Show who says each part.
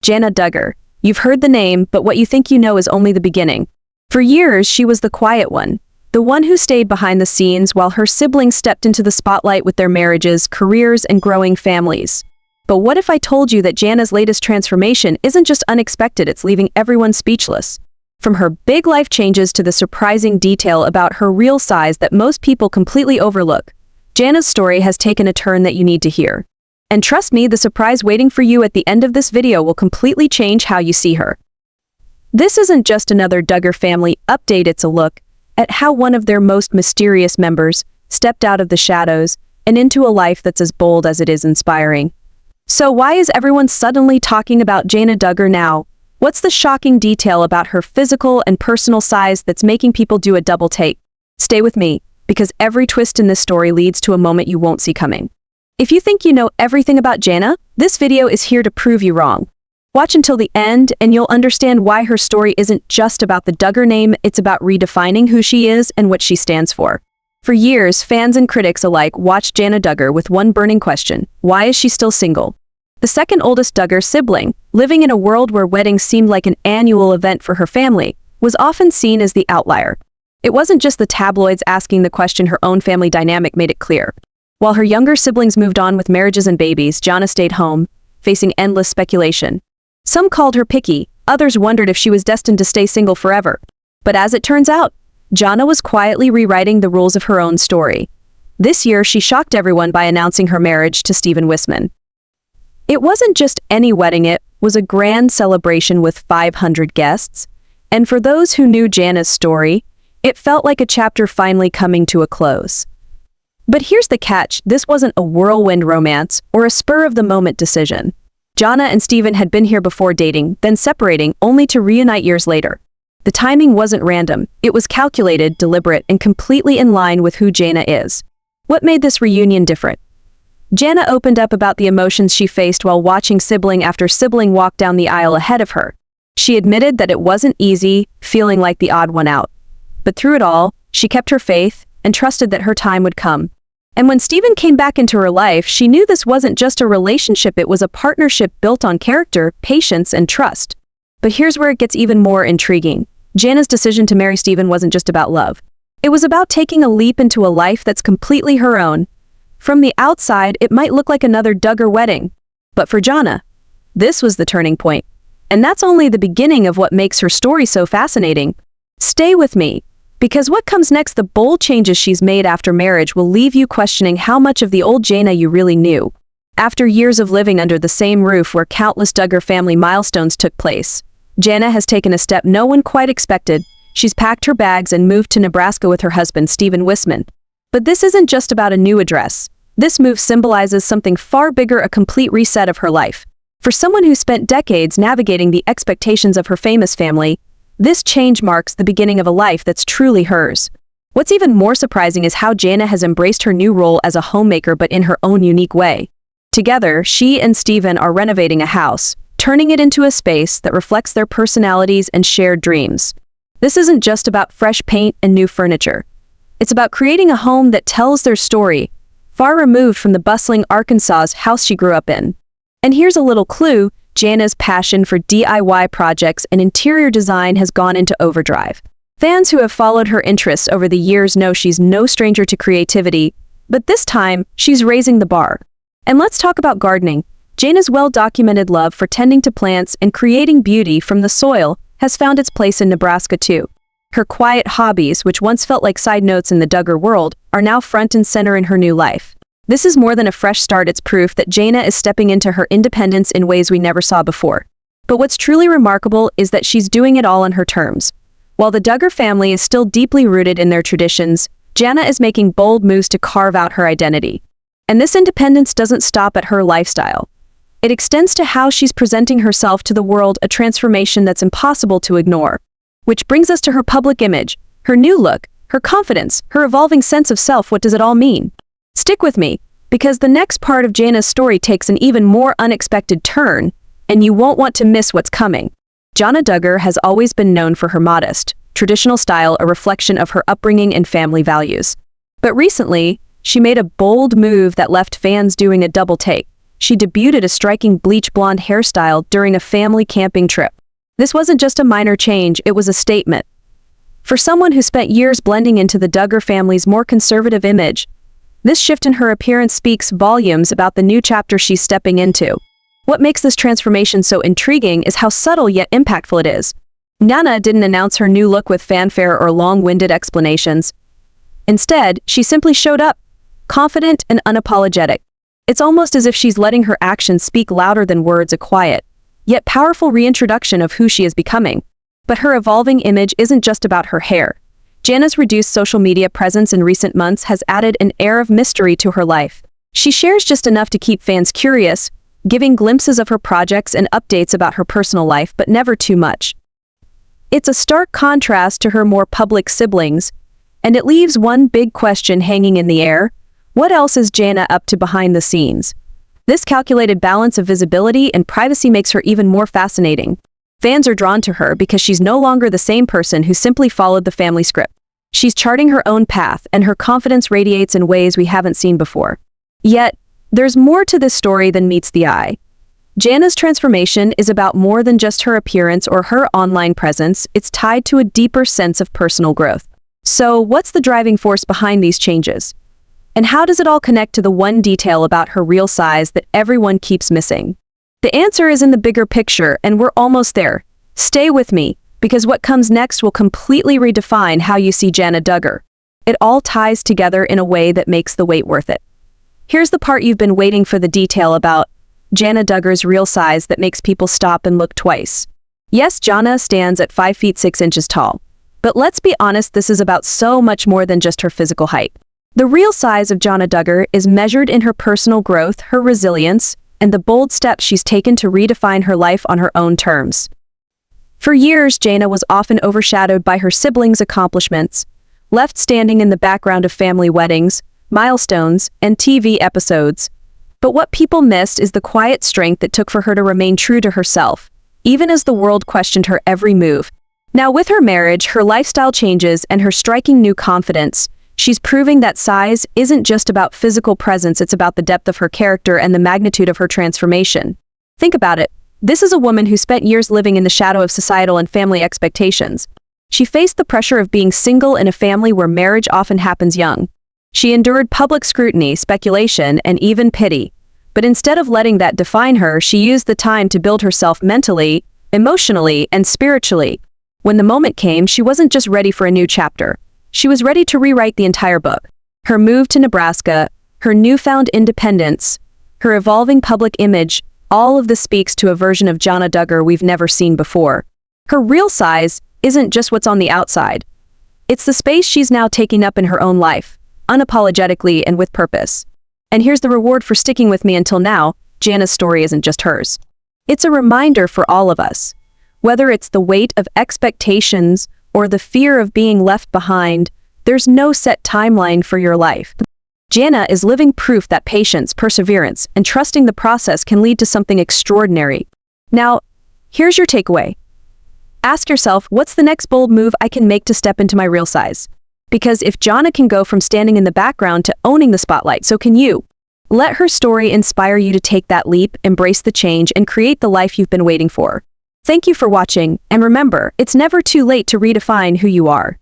Speaker 1: Jana Duggar. You've heard the name, but what you think you know is only the beginning. For years, she was the quiet one, the one who stayed behind the scenes while her siblings stepped into the spotlight with their marriages, careers, and growing families. But what if I told you that Jana's latest transformation isn't just unexpected, it's leaving everyone speechless? From her big life changes to the surprising detail about her real size that most people completely overlook, Jana's story has taken a turn that you need to hear. And trust me, the surprise waiting for you at the end of this video will completely change how you see her. This isn't just another Duggar family update, it's a look at how one of their most mysterious members stepped out of the shadows and into a life that's as bold as it is inspiring. So why is everyone suddenly talking about Jana Duggar now? What's the shocking detail about her physical and personal size that's making people do a double take? Stay with me, because every twist in this story leads to a moment you won't see coming. If you think you know everything about Jana, this video is here to prove you wrong. Watch until the end and you'll understand why her story isn't just about the Duggar name, it's about redefining who she is and what she stands for. For years, fans and critics alike watched Jana Duggar with one burning question: why is she still single? The second oldest Duggar sibling, living in a world where weddings seemed like an annual event for her family, was often seen as the outlier. It wasn't just the tabloids asking the question, her own family dynamic made it clear. While her younger siblings moved on with marriages and babies, Jana stayed home, facing endless speculation. Some called her picky, others wondered if she was destined to stay single forever. But as it turns out, Jana was quietly rewriting the rules of her own story. This year, she shocked everyone by announcing her marriage to Stephen Wissman. It wasn't just any wedding, it was a grand celebration with 500 guests. And for those who knew Jana's story, it felt like a chapter finally coming to a close. But here's the catch, this wasn't a whirlwind romance or a spur-of-the-moment decision. Jana and Stephen had been here before dating, then separating, only to reunite years later. The timing wasn't random, it was calculated, deliberate, and completely in line with who Jana is. What made this reunion different? Jana opened up about the emotions she faced while watching sibling after sibling walk down the aisle ahead of her. She admitted that it wasn't easy, feeling like the odd one out. But through it all, she kept her faith and trusted that her time would come. And when Stephen came back into her life, she knew this wasn't just a relationship, it was a partnership built on character, patience, and trust. But here's where it gets even more intriguing. Jana's decision to marry Stephen wasn't just about love. It was about taking a leap into a life that's completely her own. From the outside, it might look like another Duggar wedding. But for Jana, this was the turning point. And that's only the beginning of what makes her story so fascinating. Stay with me, because what comes next, the bold changes she's made after marriage, will leave you questioning how much of the old Jana you really knew. After years of living under the same roof where countless Duggar family milestones took place, Jana has taken a step no one quite expected. She's packed her bags and moved to Nebraska with her husband, Stephen Wissman. But this isn't just about a new address. This move symbolizes something far bigger, a complete reset of her life. For someone who spent decades navigating the expectations of her famous family, this change marks the beginning of a life that's truly hers. What's even more surprising is how Jana has embraced her new role as a homemaker, but in her own unique way. Together, she and Stephen are renovating a house, turning it into a space that reflects their personalities and shared dreams. This isn't just about fresh paint and new furniture. It's about creating a home that tells their story, far removed from the bustling Arkansas house she grew up in. And here's a little clue, Jana's passion for DIY projects and interior design has gone into overdrive. Fans who have followed her interests over the years know she's no stranger to creativity, but this time, she's raising the bar. And let's talk about gardening. Jana's well-documented love for tending to plants and creating beauty from the soil has found its place in Nebraska too. Her quiet hobbies, which once felt like side notes in the Duggar world, are now front and center in her new life. This is more than a fresh start, it's proof that Jana is stepping into her independence in ways we never saw before. But what's truly remarkable is that she's doing it all on her terms. While the Duggar family is still deeply rooted in their traditions, Jana is making bold moves to carve out her identity. And this independence doesn't stop at her lifestyle. It extends to how she's presenting herself to the world, a transformation that's impossible to ignore. Which brings us to her public image, her new look, her confidence, her evolving sense of self. What does it all mean? Stick with me, because the next part of Jana's story takes an even more unexpected turn, and you won't want to miss what's coming. Jana Duggar has always been known for her modest, traditional style, a reflection of her upbringing and family values. But recently, she made a bold move that left fans doing a double take. she debuted a striking bleach blonde hairstyle during a family camping trip. This wasn't just a minor change, it was a statement. For someone who spent years blending into the Duggar family's more conservative image, this shift in her appearance speaks volumes about the new chapter she's stepping into. What makes this transformation so intriguing is how subtle yet impactful it is. Jana didn't announce her new look with fanfare or long-winded explanations. Instead, she simply showed up, confident and unapologetic. It's almost as if she's letting her actions speak louder than words, a quiet, yet powerful reintroduction of who she is becoming. But her evolving image isn't just about her hair. Jana's reduced social media presence in recent months has added an air of mystery to her life. She shares just enough to keep fans curious, giving glimpses of her projects and updates about her personal life, but never too much. It's a stark contrast to her more public siblings, and it leaves one big question hanging in the air. What else is Jana up to behind the scenes? This calculated balance of visibility and privacy makes her even more fascinating. Fans are drawn to her because she's no longer the same person who simply followed the family script. She's charting her own path, and her confidence radiates in ways we haven't seen before. Yet, there's more to this story than meets the eye. Jana's transformation is about more than just her appearance or her online presence. It's tied to a deeper sense of personal growth. So, what's the driving force behind these changes? And how does it all connect to the one detail about her real size that everyone keeps missing? The answer is in the bigger picture, and we're almost there. Stay with me, because what comes next will completely redefine how you see Jana Duggar. It all ties together in a way that makes the wait worth it. Here's the part you've been waiting for, the detail about Jana Duggar's real size that makes people stop and look twice. Yes, Jana stands at 5 feet 6 inches tall. But let's be honest, this is about so much more than just her physical height. The real size of Jana Duggar is measured in her personal growth, her resilience, and the bold steps she's taken to redefine her life on her own terms. For years, Jana was often overshadowed by her siblings' accomplishments, left standing in the background of family weddings, milestones, and TV episodes. But what people missed is the quiet strength it took for her to remain true to herself, even as the world questioned her every move. Now, with her marriage, her lifestyle changes, and her striking new confidence, she's proving that size isn't just about physical presence, it's about the depth of her character and the magnitude of her transformation. Think about it. This is a woman who spent years living in the shadow of societal and family expectations. She faced the pressure of being single in a family where marriage often happens young. She endured public scrutiny, speculation, and even pity. But instead of letting that define her, she used the time to build herself mentally, emotionally, and spiritually. When the moment came, she wasn't just ready for a new chapter. She was ready to rewrite the entire book. Her move to Nebraska, her newfound independence, her evolving public image, all of this speaks to a version of Jana Duggar we've never seen before. Her real size isn't just what's on the outside. It's the space she's now taking up in her own life, unapologetically and with purpose. And here's the reward for sticking with me until now: Jana's story isn't just hers. It's a reminder for all of us. Whether it's the weight of expectations or the fear of being left behind, there's no set timeline for your life. Jana is living proof that patience, perseverance, and trusting the process can lead to something extraordinary. Now, here's your takeaway. Ask yourself, what's the next bold move I can make to step into my real size? Because if Jana can go from standing in the background to owning the spotlight, so can you. Let her story inspire you to take that leap, embrace the change, and create the life you've been waiting for. Thank you for watching, and remember, it's never too late to redefine who you are.